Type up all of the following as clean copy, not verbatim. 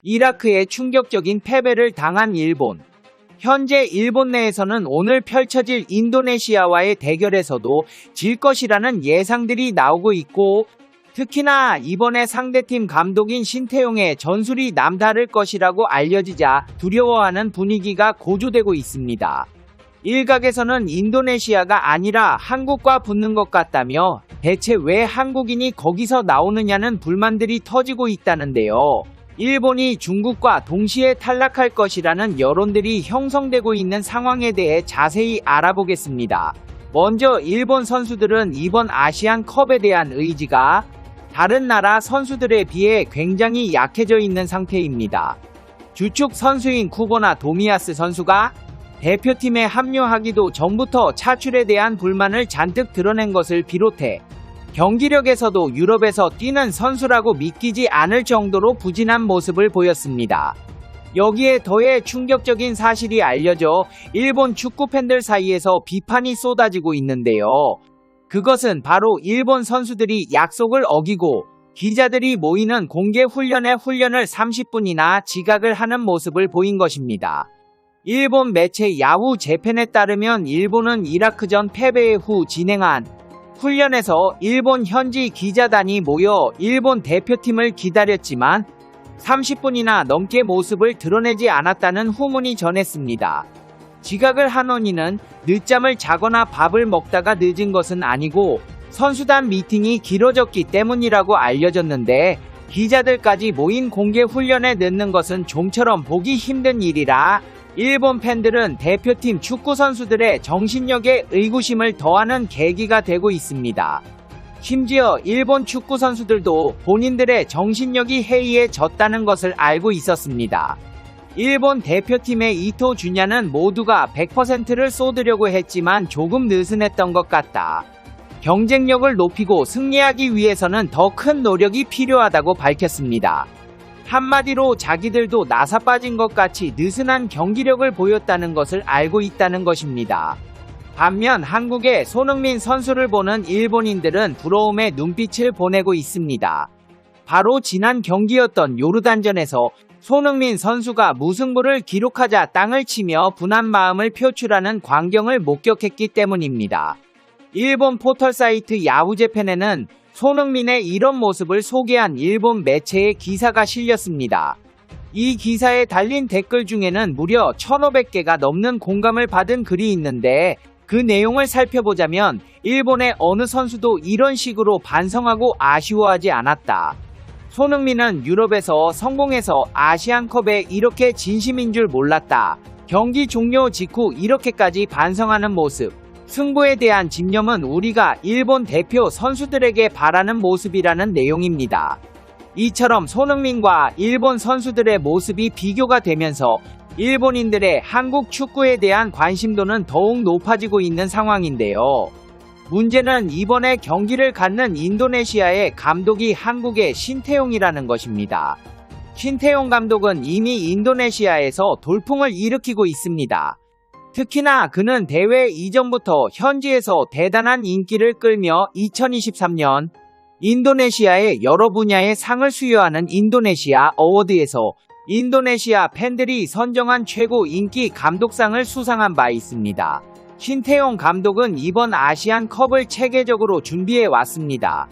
이라크에 충격적인 패배를 당한 일본. 현재 일본 내에서는 오늘 펼쳐질 인도네시아와의 대결에서도 질 것이라는 예상들이 나오고 있고, 특히나 이번에 상대팀 감독인 신태용의 전술이 남다를 것이라고 알려지자 두려워하는 분위기가 고조되고 있습니다. 일각에서는 인도네시아가 아니라 한국과 붙는 것 같다며 대체 왜 한국인이 거기서 나오느냐는 불만들이 터지고 있다는데요. 일본이 중국과 동시에 탈락할 것이라는 여론들이 형성되고 있는 상황에 대해 자세히 알아보겠습니다. 먼저 일본 선수들은 이번 아시안컵에 대한 의지가 다른 나라 선수들에 비해 굉장히 약해져 있는 상태입니다. 주축 선수인 쿠보나 도미야스 선수가 대표팀에 합류하기도 전부터 차출에 대한 불만을 잔뜩 드러낸 것을 비롯해 경기력에서도 유럽에서 뛰는 선수라고 믿기지 않을 정도로 부진한 모습을 보였습니다. 여기에 더해 충격적인 사실이 알려져 일본 축구 팬들 사이에서 비판이 쏟아지고 있는데요. 그것은 바로 일본 선수들이 약속을 어기고 기자들이 모이는 공개 훈련에 훈련을 30분이나 지각을 하는 모습을 보인 것입니다. 일본 매체 야후 재팬에 따르면 일본은 이라크전 패배 후 진행한 훈련에서 일본 현지 기자단이 모여 일본 대표팀을 기다렸지만 30분이나 넘게 모습을 드러내지 않았다는 후문이 전했습니다. 지각을 한 원인은 늦잠을 자거나 밥을 먹다가 늦은 것은 아니고 선수단 미팅이 길어졌기 때문이라고 알려졌는데, 기자들까지 모인 공개 훈련에 늦는 것은 좀처럼 보기 힘든 일이라 일본 팬들은 대표팀 축구 선수들의 정신력에 의구심을 더하는 계기가 되고 있습니다. 심지어 일본 축구 선수들도 본인들의 정신력이 해이해 졌다는 것을 알고 있었습니다. 일본 대표팀의 이토 주냐는 모두가 100%를 쏟으려고 했지만 조금 느슨했던 것 같다. 경쟁력을 높이고 승리하기 위해서는 더 큰 노력이 필요하다고 밝혔습니다. 한마디로 자기들도 나사 빠진 것 같이 느슨한 경기력을 보였다는 것을 알고 있다는 것입니다. 반면 한국의 손흥민 선수를 보는 일본인들은 부러움의 눈빛을 보내고 있습니다. 바로 지난 경기였던 요르단전에서 손흥민 선수가 무승부를 기록하자 땅을 치며 분한 마음을 표출하는 광경을 목격했기 때문입니다. 일본 포털 사이트 야후재팬에는 손흥민의 이런 모습을 소개한 일본 매체의 기사가 실렸습니다. 이 기사에 달린 댓글 중에는 무려 1,500개가 넘는 공감을 받은 글이 있는데, 그 내용을 살펴보자면 일본의 어느 선수도 이런 식으로 반성하고 아쉬워하지 않았다. 손흥민은 유럽에서 성공해서 아시안컵에 이렇게 진심인 줄 몰랐다. 경기 종료 직후 이렇게까지 반성하는 모습. 승부에 대한 집념은 우리가 일본 대표 선수들에게 바라는 모습이라는 내용입니다. 이처럼 손흥민과 일본 선수들의 모습이 비교가 되면서 일본인들의 한국 축구에 대한 관심도는 더욱 높아지고 있는 상황인데요. 문제는 이번에 경기를 갖는 인도네시아의 감독이 한국의 신태용이라는 것입니다. 신태용 감독은 이미 인도네시아에서 돌풍을 일으키고 있습니다. 특히나 그는 대회 이전부터 현지에서 대단한 인기를 끌며 2023년 인도네시아의 여러 분야의 상을 수여하는 인도네시아 어워드에서 인도네시아 팬들이 선정한 최고 인기 감독상을 수상한 바 있습니다. 신태용 감독은 이번 아시안컵을 체계적으로 준비해 왔습니다.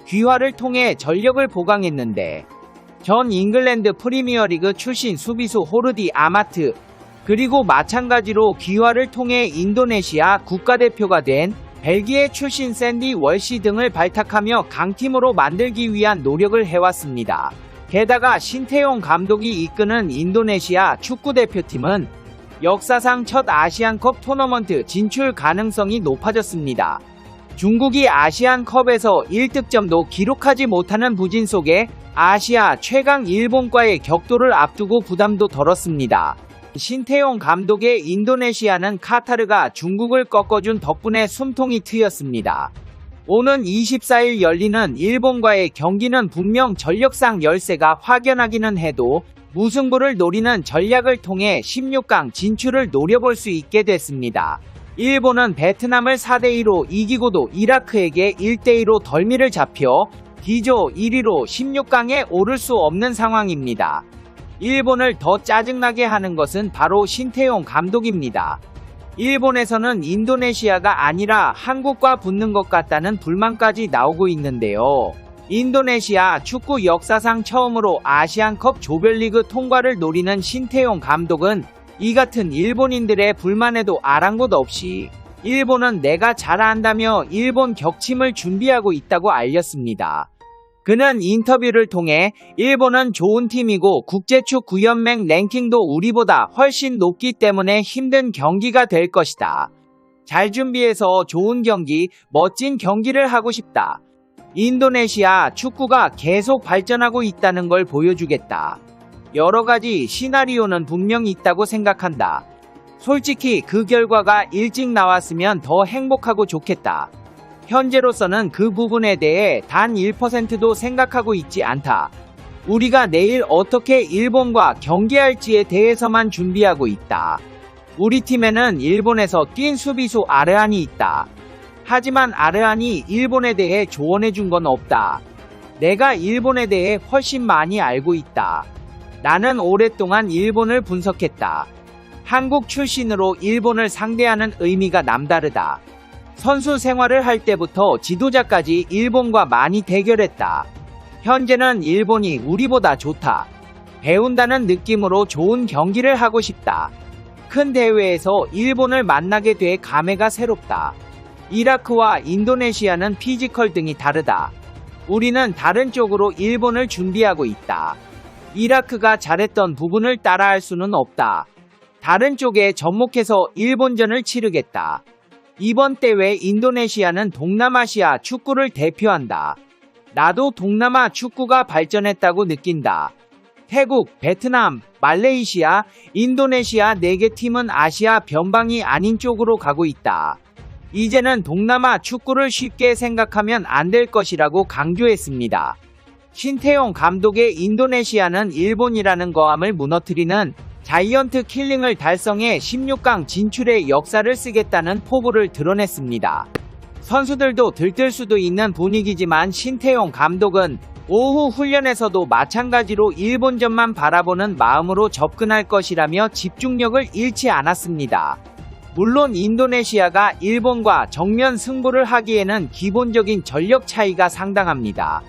귀화를 통해 전력을 보강했는데, 전 잉글랜드 프리미어리그 출신 수비수 호르디 아마트, 그리고 마찬가지로 귀화를 통해 인도네시아 국가대표가 된 벨기에 출신 샌디 월시 등을 발탁하며 강팀으로 만들기 위한 노력을 해왔습니다. 게다가 신태용 감독이 이끄는 인도네시아 축구대표팀은 역사상 첫 아시안컵 토너먼트 진출 가능성이 높아졌습니다. 중국이 아시안컵에서 1득점도 기록하지 못하는 부진 속에 아시아 최강 일본과의 격돌을 앞두고 부담도 덜었습니다. 신태용 감독의 인도네시아는 카타르가 중국을 꺾어준 덕분에 숨통이 트였습니다. 오는 24일 열리는 일본과의 경기는 분명 전력상 열세가 확연하기는 해도 무승부를 노리는 전략을 통해 16강 진출을 노려볼 수 있게 됐습니다. 일본은 베트남을 4대2로 이기고도 이라크에게 1대2로 덜미를 잡혀 D조 1위로 16강에 오를 수 없는 상황입니다. 일본을 더 짜증나게 하는 것은 바로 신태용 감독입니다. 일본에서는 인도네시아가 아니라 한국과 붙는 것 같다는 불만까지 나오고 있는데요. 인도네시아 축구 역사상 처음으로 아시안컵 조별리그 통과를 노리는 신태용 감독은 이 같은 일본인들의 불만에도 아랑곳 없이 일본은 내가 잘한다며 일본 격침을 준비하고 있다고 알렸습니다. 그는 인터뷰를 통해 일본은 좋은 팀이고 국제축구연맹 랭킹도 우리보다 훨씬 높기 때문에 힘든 경기가 될 것이다. 잘 준비해서 좋은 경기, 멋진 경기를 하고 싶다. 인도네시아 축구가 계속 발전하고 있다는 걸 보여주겠다. 여러 가지 시나리오는 분명히 있다고 생각한다. 솔직히 그 결과가 일찍 나왔으면 더 행복하고 좋겠다. 현재로서는 그 부분에 대해 단 1%도 생각하고 있지 않다. 우리가 내일 어떻게 일본과 경기할지에 대해서만 준비하고 있다. 우리 팀에는 일본에서 뛴 수비수 아르안이 있다. 하지만 아르안이 일본에 대해 조언해준 건 없다. 내가 일본에 대해 훨씬 많이 알고 있다. 나는 오랫동안 일본을 분석했다. 한국 출신으로 일본을 상대하는 의미가 남다르다. 선수 생활을 할 때부터 지도자까지 일본과 많이 대결했다. 현재는 일본이 우리보다 좋다. 배운다는 느낌으로 좋은 경기를 하고 싶다. 큰 대회에서 일본을 만나게 돼 감회가 새롭다. 이라크와 인도네시아는 피지컬 등이 다르다. 우리는 다른 쪽으로 일본을 준비하고 있다. 이라크가 잘했던 부분을 따라할 수는 없다. 다른 쪽에 접목해서 일본전을 치르겠다. 이번 대회 인도네시아는 동남아시아 축구를 대표한다. 나도 동남아 축구가 발전했다고 느낀다. 태국, 베트남, 말레이시아, 인도네시아 4개 팀은 아시아 변방이 아닌 쪽으로 가고 있다. 이제는 동남아 축구를 쉽게 생각하면 안 될 것이라고 강조했습니다. 신태용 감독의 인도네시아는 일본이라는 거함을 무너뜨리는 자이언트 킬링을 달성해 16강 진출의 역사를 쓰겠다는 포부를 드러냈습니다. 선수들도 들뜰 수도 있는 분위기지만 신태용 감독은 오후 훈련에서도 마찬가지로 일본전만 바라보는 마음으로 접근할 것이라며 집중력을 잃지 않았습니다. 물론 인도네시아가 일본과 정면 승부를 하기에는 기본적인 전력 차이가 상당합니다.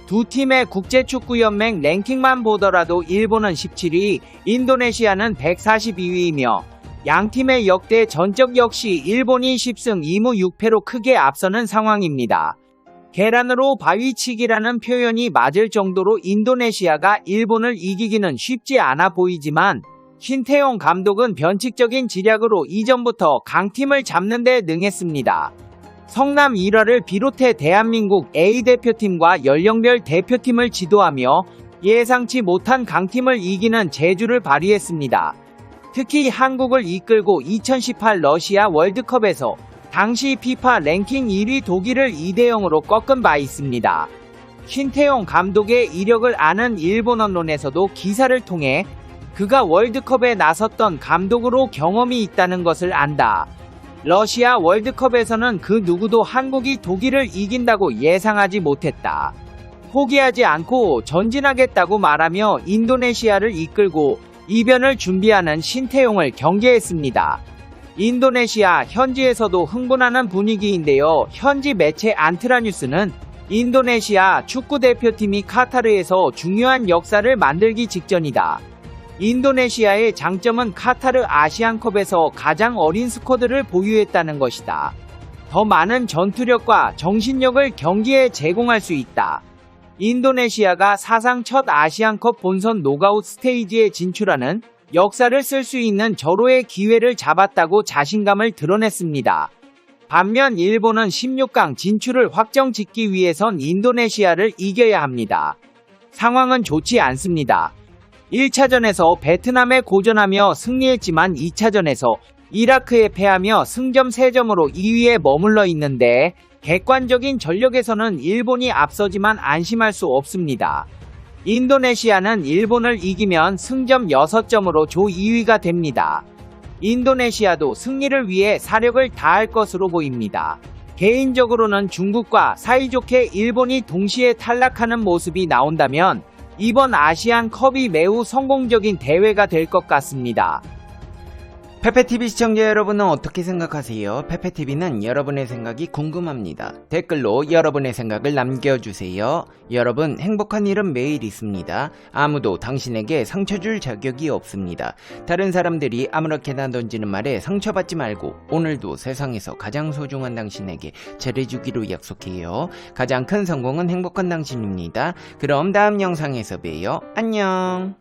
두 팀의 국제축구연맹 랭킹만 보더라도 일본은 17위, 인도네시아는 142위이며 양 팀의 역대 전적 역시 일본이 10승 2무 6패로 크게 앞서는 상황입니다. 계란으로 바위치기라는 표현이 맞을 정도로 인도네시아가 일본을 이기기는 쉽지 않아 보이지만 신태용 감독은 변칙적인 지략으로 이전부터 강팀을 잡는 데 능했습니다. 성남 1화를 비롯해 대한민국 A대표팀과 연령별 대표팀을 지도하며 예상치 못한 강팀을 이기는 재주를 발휘했습니다. 특히 한국을 이끌고 2018 러시아 월드컵에서 당시 FIFA 랭킹 1위 독일을 2대0으로 꺾은 바 있습니다. 신태용 감독의 이력을 아는 일본 언론에서도 기사를 통해 그가 월드컵에 나섰던 감독으로 경험이 있다는 것을 안다. 러시아 월드컵에서는 그 누구도 한국이 독일을 이긴다고 예상하지 못했다. 포기하지 않고 전진하겠다고 말하며 인도네시아를 이끌고 이변을 준비하는 신태용을 경계했습니다. 인도네시아 현지에서도 흥분하는 분위기인데요. 현지 매체 안트라뉴스는 인도네시아 축구대표팀이 카타르에서 중요한 역사를 만들기 직전이다. 인도네시아의 장점은 카타르 아시안컵에서 가장 어린 스쿼드를 보유했다는 것이다. 더 많은 전투력과 정신력을 경기에 제공할 수 있다. 인도네시아가 사상 첫 아시안컵 본선 노가웃 스테이지에 진출하는 역사를 쓸 수 있는 절호의 기회를 잡았다고 자신감을 드러냈습니다. 반면 일본은 16강 진출을 확정짓기 위해선 인도네시아를 이겨야 합니다. 상황은 좋지 않습니다. 1차전에서 베트남에 고전하며 승리했지만 2차전에서 이라크에 패하며 승점 3점으로 2위에 머물러 있는데 객관적인 전력에서는 일본이 앞서지만 안심할 수 없습니다. 인도네시아는 일본을 이기면 승점 6점으로 조 2위가 됩니다. 인도네시아도 승리를 위해 사력을 다할 것으로 보입니다. 개인적으로는 중국과 사이좋게 일본이 동시에 탈락하는 모습이 나온다면 이번 아시안 컵이 매우 성공적인 대회가 될 것 같습니다. 페페TV 시청자 여러분은 어떻게 생각하세요? 페페TV는 여러분의 생각이 궁금합니다. 댓글로 여러분의 생각을 남겨주세요. 여러분, 행복한 일은 매일 있습니다. 아무도 당신에게 상처 줄 자격이 없습니다. 다른 사람들이 아무렇게나 던지는 말에 상처받지 말고 오늘도 세상에서 가장 소중한 당신에게 잘해주기로 약속해요. 가장 큰 성공은 행복한 당신입니다. 그럼 다음 영상에서 봬요. 안녕.